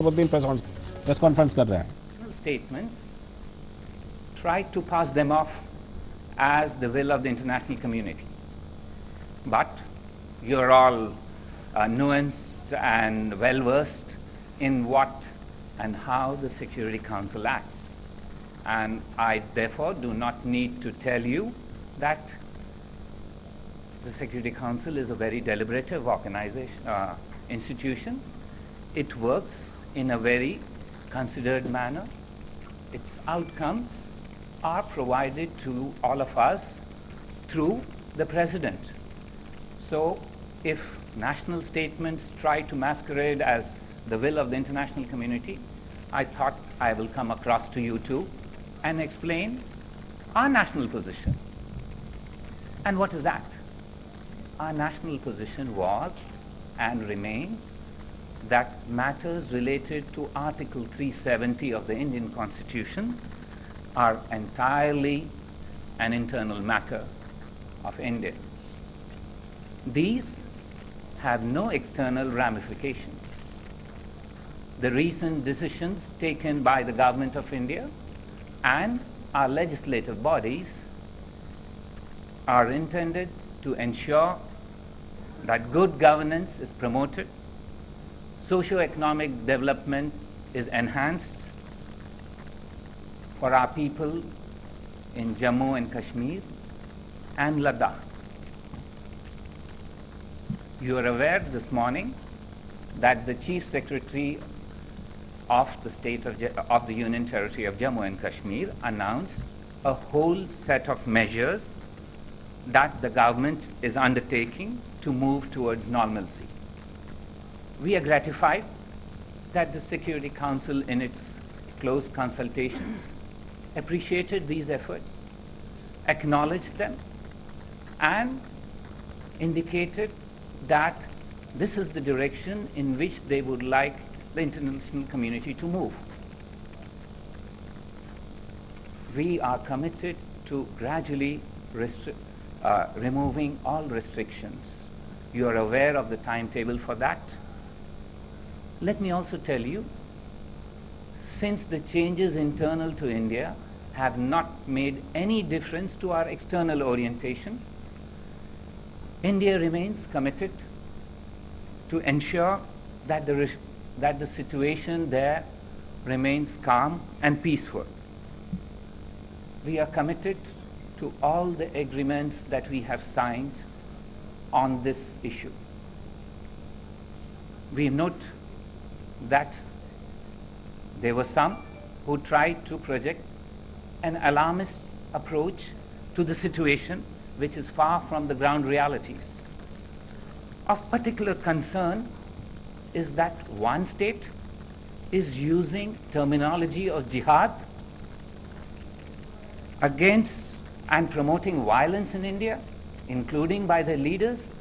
Press conference कर रहे हैं. Statements, try to pass them off as the will of the international community. But you're all nuanced and well-versed in what and how the Security Council acts. And I therefore do not need to tell you that the Security Council is a very deliberative organization, institution. It works in a very considered manner. Its outcomes are provided to all of us through the President. So if national statements try to masquerade as the will of the international community, I thought I will come across to you too and explain our national position. And what is that? Our national position was and remains that matters related to Article 370 of the Indian Constitution are entirely an internal matter of India. These have no external ramifications. The recent decisions taken by the Government of India and our legislative bodies are intended to ensure that good governance is promoted, socio-economic development is enhanced for our people in Jammu and Kashmir and Ladakh. You are aware this morning that the Chief Secretary of the Union Territory of Jammu and Kashmir announced a whole set of measures that the government is undertaking to move towards normalcy. We are gratified that the Security Council in its close consultations appreciated these efforts, acknowledged them, and indicated that this is the direction in which they would like the international community to move. We are committed to gradually removing all restrictions. You are aware of the timetable for that. Let me also tell you, since the changes internal to India have not made any difference to our external orientation, India remains committed to ensure that the situation there remains calm and peaceful. We are committed to all the agreements that we have signed on this issue. We note that there were some who tried to project an alarmist approach to the situation, which is far from the ground realities. Of particular concern is that one state is using terminology of jihad against and promoting violence in India, including by their leaders.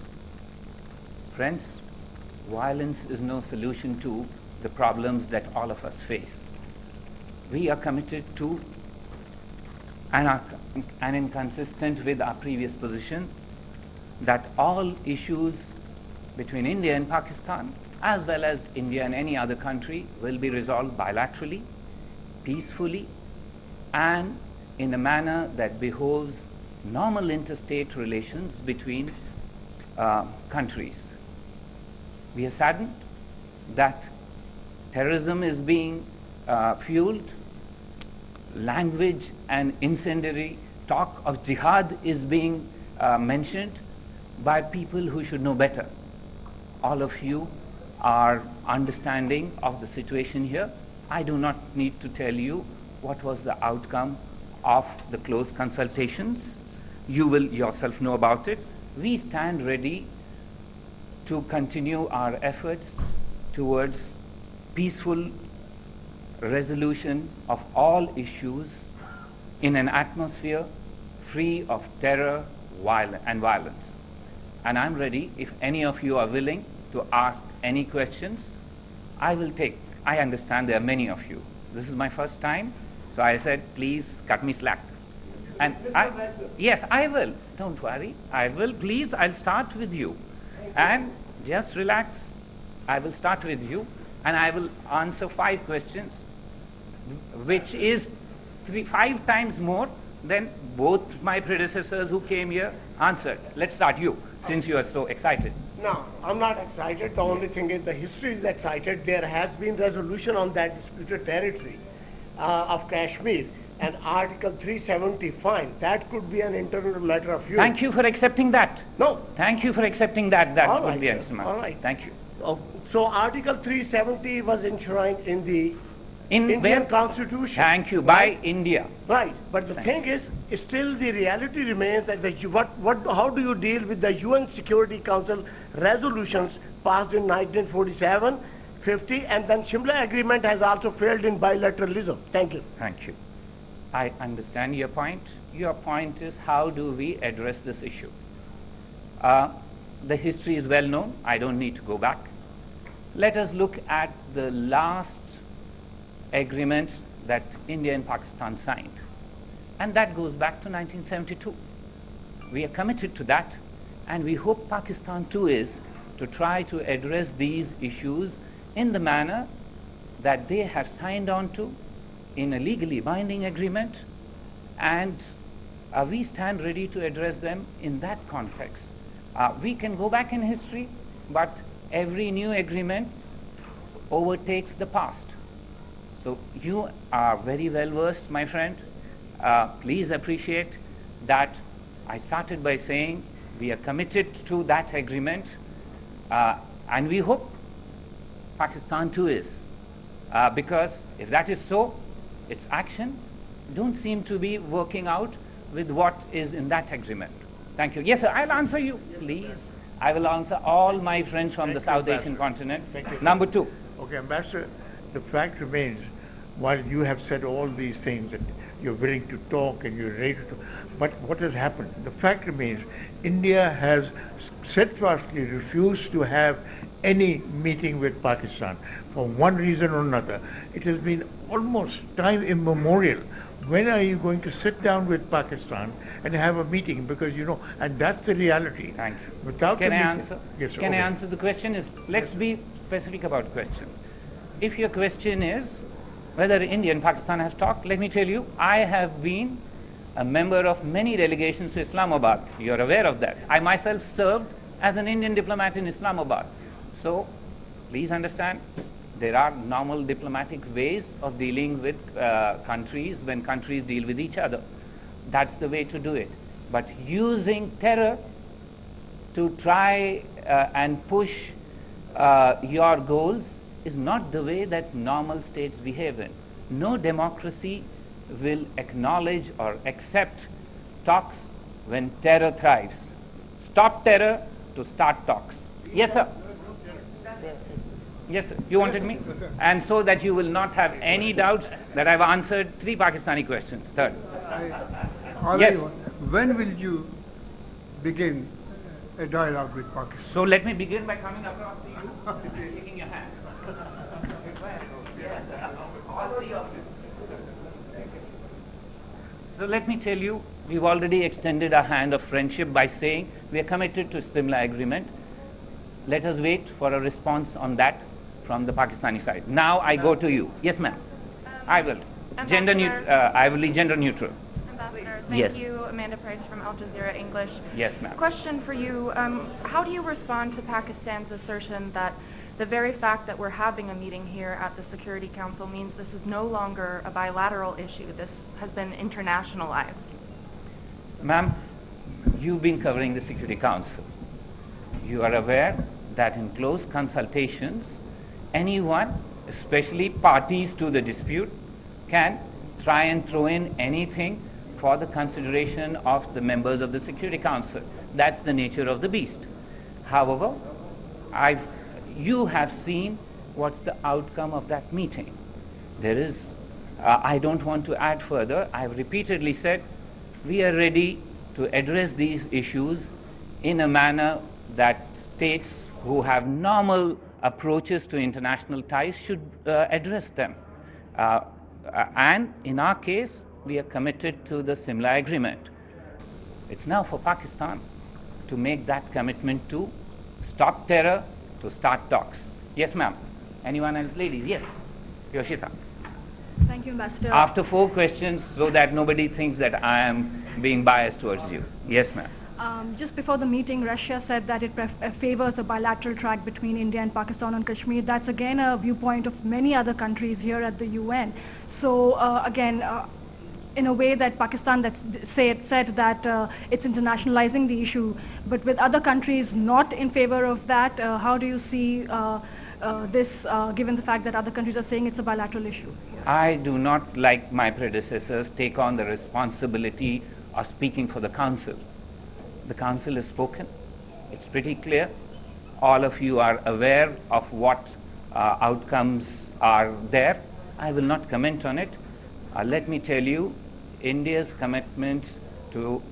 Friends, violence is no solution to the problems that all of us face. We are committed to and inconsistent with our previous position that all issues between India and Pakistan, as well as India and any other country, will be resolved bilaterally, peacefully, and in a manner that behoves normal interstate relations between countries. We are saddened that terrorism is being fueled, language and incendiary talk of jihad is being mentioned by people who should know better. All of you are understanding of the situation here. I do not need to tell you what was the outcome of the close consultations. You will yourself know about it. We stand ready to continue our efforts towards peaceful resolution of all issues in an atmosphere free of terror and violence. And I'm ready, if any of you are willing to ask any questions, I will take. I understand there are many of you. This is my first time, so I said, please cut me slack. And yes, I will. Don't worry. I will. Please, I'll start with you. And just relax. I will start with you. and I will answer 5 questions, which is 5 times more than both my predecessors who came here answered. Let's start you, since you are so excited. No, I'm not excited. The only thing is the history is excited. There has been resolution on that disputed territory of Kashmir, and Article 370, fine. That could be an internal matter of you. Thank you for accepting that. No. Thank you for accepting that. That All would right, be sir. answer. All right. Thank you. So Article 370 was enshrined in the In Indian where? Constitution. Thank you. By India. Right, but the thing is, still the reality remains that how do you deal with the UN Security Council resolutions passed in 1947, 50, and then Shimla Agreement has also failed in bilateralism? Thank you. Thank you. I understand your point. Your point is, how do we address this issue? The history is well known. I don't need to go back. Let us look at the last agreements that India and Pakistan signed. And that goes back to 1972. We are committed to that, and we hope Pakistan too is, to try to address these issues in the manner that they have signed on to in a legally binding agreement, and we stand ready to address them in that context. We can go back in history, but every new agreement overtakes the past. So you are very well versed, my friend. Please appreciate that I started by saying we are committed to that agreement, and we hope Pakistan too is. Because if that is so, its action don't seem to be working out with what is in that agreement. Thank you. Yes, sir, I'll answer you, please. I will answer all my friends from the South Asian continent. Number 2. Okay, Ambassador, the fact remains, while you have said all these things, that you're willing to talk and you're ready to talk, but what has happened? The fact remains, India has steadfastly refused to have any meeting with Pakistan for one reason or another. It has been almost time immemorial. When are you going to sit down with Pakistan and have a meeting? Because, you know, and that's the reality. Thank you. Without Can the I meeting- answer? Yes, sir. Can I Okay. answer the question? Let's be specific about the question. If your question is whether India and Pakistan has talked, let me tell you, I have been a member of many delegations to Islamabad. You're aware of that. I myself served as an Indian diplomat in Islamabad. So please understand, there are normal diplomatic ways of dealing with countries when countries deal with each other. That's the way to do it. But using terror to try and push your goals is not the way that normal states behave in. No democracy will acknowledge or accept talks when terror thrives. Stop terror to start talks. Yes, sir. Yes, sir. You wanted me? And so that you will not have any doubts that I've answered 3 Pakistani questions. Third. Yes. When will you begin a dialogue with Pakistan? So let me begin by coming across to you and shaking your hand. Yes, sir. All 3 of you. So let me tell you, we've already extended a hand of friendship by saying we are committed to Shimla Agreement. Let us wait for a response on that from the Pakistani side. Now I go to you. Yes, ma'am. I will. Gender I will be gender neutral. Ambassador, Yes. thank you. Amanda Price from Al Jazeera English. Yes, ma'am. Question for you. How do you respond to Pakistan's assertion that the very fact that we're having a meeting here at the Security Council means this is no longer a bilateral issue? This has been internationalized. Ma'am, you've been covering the Security Council. You are aware that in close consultations, anyone, especially parties to the dispute, can try and throw in anything for the consideration of the members of the Security Council. That's the nature of the beast. However, you have seen what's the outcome of that meeting. There is, I don't want to add further. I've repeatedly said we are ready to address these issues in a manner that states who have normal approaches to international ties should address them. And in our case, we are committed to the Shimla Agreement. It's now for Pakistan to make that commitment to stop terror, to start talks. Yes, ma'am. Anyone else? Ladies, yes. Yoshita. Thank you, Ambassador. After 4 questions, so that nobody thinks that I am being biased towards you. Yes, ma'am. Just before the meeting, Russia said that it favors a bilateral track between India and Pakistan on Kashmir. That's again a viewpoint of many other countries here at the UN. So again, in a way that Pakistan said that it's internationalizing the issue, but with other countries not in favor of that, how do you see this, given the fact that other countries are saying it's a bilateral issue? I do not, like my predecessors, take on the responsibility of speaking for the Council. The Council has spoken. It's pretty clear. All of you are aware of what outcomes are there. I will not comment on it. Let me tell you, India's commitment to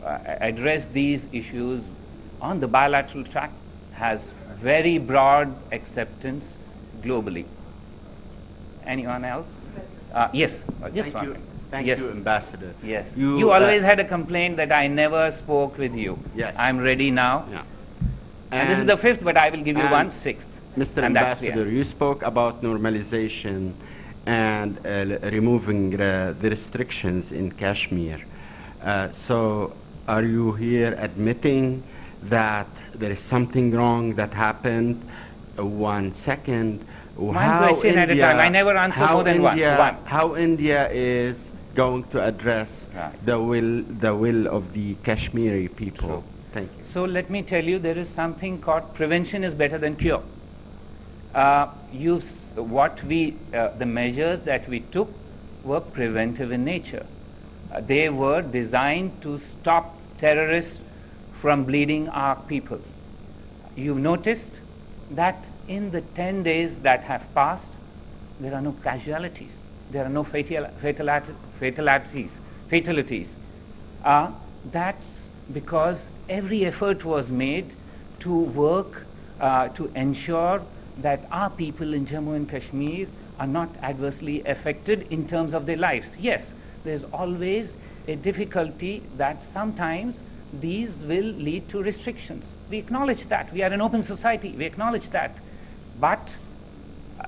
address these issues on the bilateral track has very broad acceptance globally. Anyone else? Yes, just one minute. Thank Yes. you, Ambassador. Yes. You, You always had a complaint that I never spoke with you. Yes. I'm ready now. Yeah. And this is the 5th, but I will give you and one 6th. Mr. And that's the Ambassador, end. you spoke about normalization and removing the restrictions in Kashmir. So are you here admitting that there is something wrong that happened? 1 second. One question at a time. I never answer more than one. How India is going to address Right. the will of the Kashmiri people? True. Thank you. So let me tell you, there is something called prevention is better than cure. The measures that we took were preventive in nature. They were designed to stop terrorists from bleeding our people. You've noticed that in the 10 days that have passed, there are no casualties. There are no fatalities. That's because every effort was made to work to ensure that our people in Jammu and Kashmir are not adversely affected in terms of their lives. Yes, there's always a difficulty that sometimes these will lead to restrictions. We acknowledge that. We are an open society. We acknowledge that. But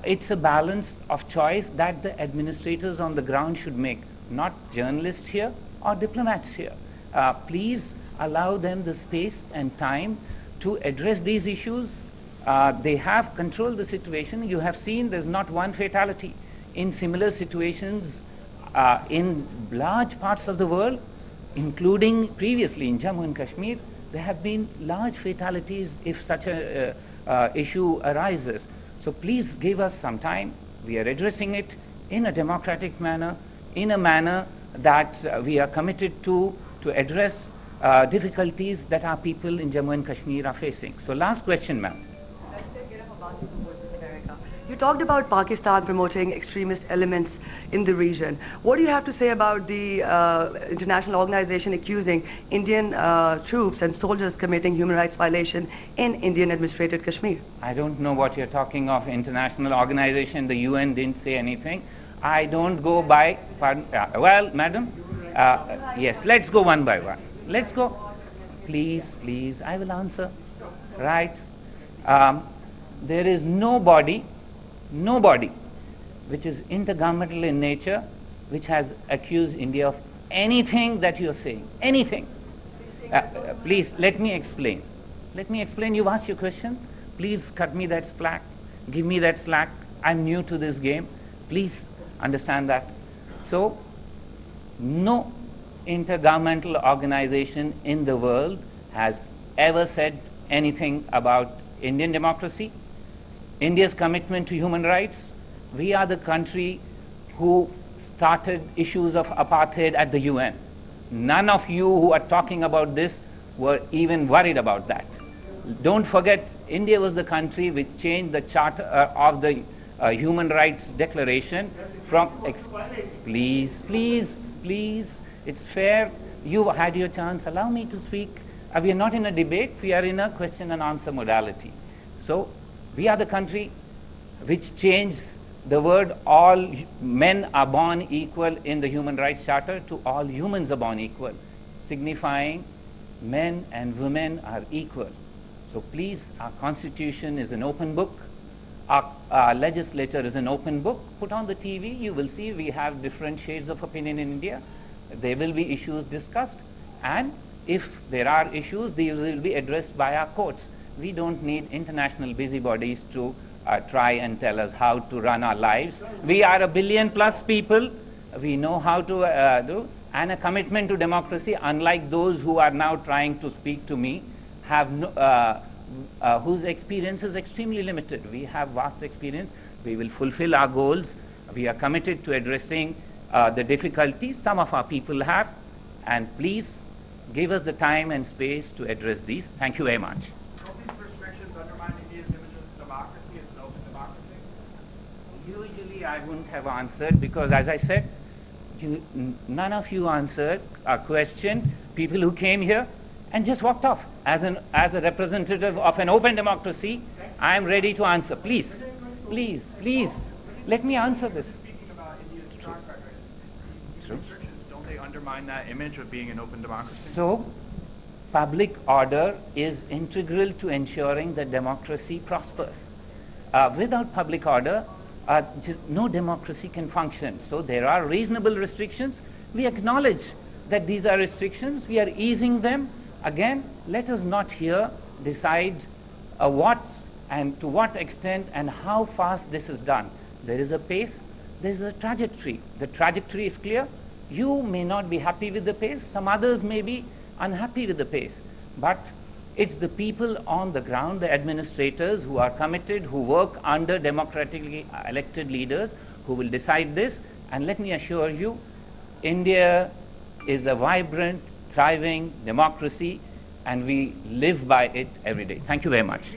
it's a balance of choice that the administrators on the ground should make, not journalists here or diplomats here. Please allow them the space and time to address these issues. They have controlled the situation. You have seen there's not one fatality. In similar situations in large parts of the world, including previously in Jammu and Kashmir, there have been large fatalities if such a issue arises. So please give us some time. We are addressing it in a democratic manner, in a manner that we are committed to address difficulties that our people in Jammu and Kashmir are facing. So last question, ma'am. You talked about Pakistan promoting extremist elements in the region. What do you have to say about the international organization accusing Indian troops and soldiers committing human rights violation in Indian administrated Kashmir? I don't know what you're talking of. International organization, the UN didn't say anything. I don't go by, pardon, well, madam, yes, let's go one by one. Let's go. Please, please, I will answer. Right. There is nobody which is intergovernmental in nature which has accused India of anything that you're saying, anything. Please, let me explain. Let me explain. You've asked your question. Please cut me that slack. Give me that slack. I'm new to this game. Please understand that. So, no intergovernmental organization in the world has ever said anything about Indian democracy, India's commitment to human rights. We are the country who started issues of apartheid at the UN. None of you who are talking about this were even worried about that. Don't forget, India was the country which changed the charter of the Human Rights Declaration from... Please, please, please, it's fair. You had your chance. Allow me to speak. We are not in a debate. We are in a question and answer modality. So, we are the country which changed the word all men are born equal in the Human Rights Charter to all humans are born equal, signifying men and women are equal. So please, our constitution is an open book. Our legislature is an open book. Put on the TV, you will see we have different shades of opinion in India. There will be issues discussed, and if there are issues, these will be addressed by our courts. We don't need international busybodies to try and tell us how to run our lives. We are 1 billion+ people. We know how to do, and a commitment to democracy, unlike those who are now trying to speak to me, have no, whose experience is extremely limited. We have vast experience. We will fulfill our goals. We are committed to addressing the difficulties some of our people have, and please give us the time and space to address these. Thank you very much. Don't these restrictions undermine India's image as democracy, as an open democracy? Usually I wouldn't have answered because, as I said, none of you answered a question. People who came here and just walked off. As a representative of an open democracy, I am ready to answer. Please, please, please, let me answer this. Speaking about India's track record, these restrictions, don't they undermine that image of being an open democracy? So, public order is integral to ensuring that democracy prospers. Without public order, no democracy can function. So there are reasonable restrictions. We acknowledge that these are restrictions. We are easing them. Again, let us not here decide what and to what extent and how fast this is done. There is a pace, there is a trajectory. The trajectory is clear. You may not be happy with the pace. Some others may be unhappy with the pace. But it's the people on the ground, the administrators who are committed, who work under democratically elected leaders, who will decide this. And let me assure you, India is a vibrant, thriving democracy, and we live by it every day. Thank you very much.